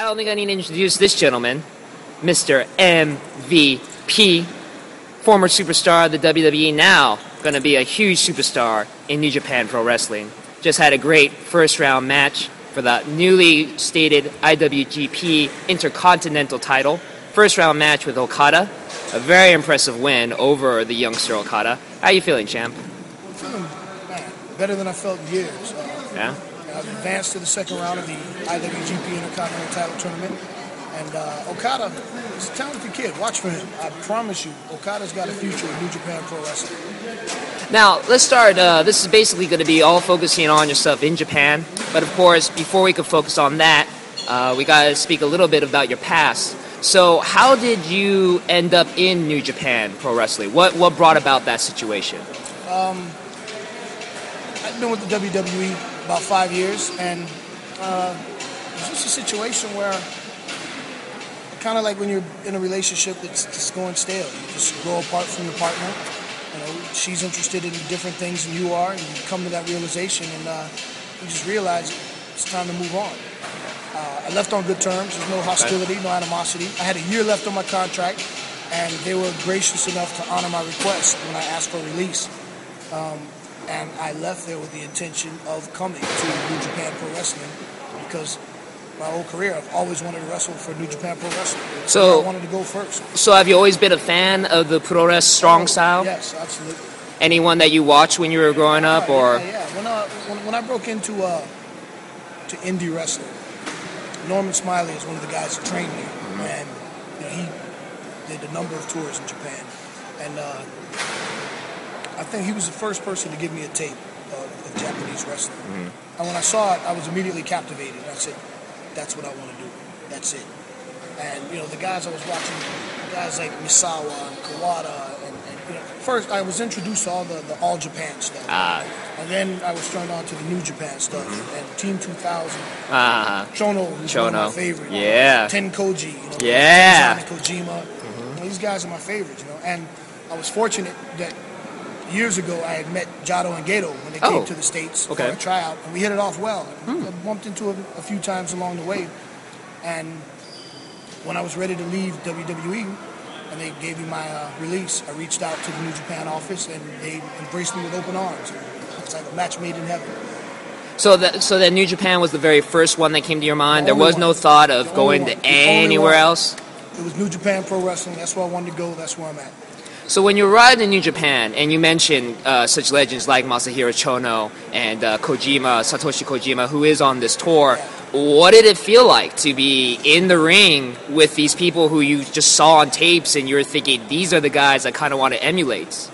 I don't think I need to introduce this gentleman, Mr. MVP, former superstar of the WWE, now going to be a huge superstar in New Japan Pro Wrestling. Just had a great first-round match for the newly stated IWGP Intercontinental title. First-round match with Okada. A very impressive win over the youngster Okada. How are you feeling, champ? I'm feeling, better than I felt in years. Yeah? I've advanced to the second round of the IWGP Intercontinental title tournament. And Okada is a talented kid. Watch for him. I promise you, Okada's got a future in New Japan Pro Wrestling. Now, let's start. This is basically going to be all focusing on your stuff in Japan. But, of course, before we can focus on that, we got to speak a little bit about your past. So, how did you end up in New Japan Pro Wrestling? What brought about that situation? I've been with the WWE about 5 years, and it's just a situation where, kind of like when you're in a relationship that's just going stale, you just grow apart from your partner. You know, she's interested in different things than you are, and you come to that realization, and you just realize it's time to move on. I left on good terms. There's no hostility, no animosity. I had a year left on my contract, and they were gracious enough to honor my request when I asked for release. And I left there with the intention of coming to New Japan Pro Wrestling because my whole career I've always wanted to wrestle for New Japan Pro Wrestling. So I wanted to go first. So have you always been a fan of the Puroresu strong style? Yes, absolutely. Anyone that you watched when you were growing up, or? Yeah. When I broke into to indie wrestling, Norman Smiley is one of the guys who trained me, and he did a number of tours in Japan, and I think he was the first person to give me a tape of Japanese wrestling. And when I saw it, I was immediately captivated. I said, "That's what I want to do. That's it." And the guys I was watching, guys like Misawa and Kawada, and first I was introduced to all the All Japan stuff, and then I was turned on to the New Japan stuff and Team 2000. Chono, who's one of my favorites. Yeah. Ten Koji. Yeah. Kojima. These guys are my favorites. And I was fortunate that years ago I had met Jado and Gato when they came to the States for a tryout, and we hit it off well. I bumped into them a few times along the way, and when I was ready to leave WWE and they gave me my release, I reached out to the New Japan office and they embraced me with open arms. It's like a match made in heaven. So that New Japan was the very first one that came to your mind? There was no thought of going to anywhere else? It was New Japan Pro Wrestling. That's where I wanted to go. That's where I'm at. So when you arrived in New Japan, and you mentioned such legends like Masahiro Chono and Satoshi Kojima, who is on this tour, what did it feel like to be in the ring with these people who you just saw on tapes and you were thinking, these are the guys I kind of want to emulate?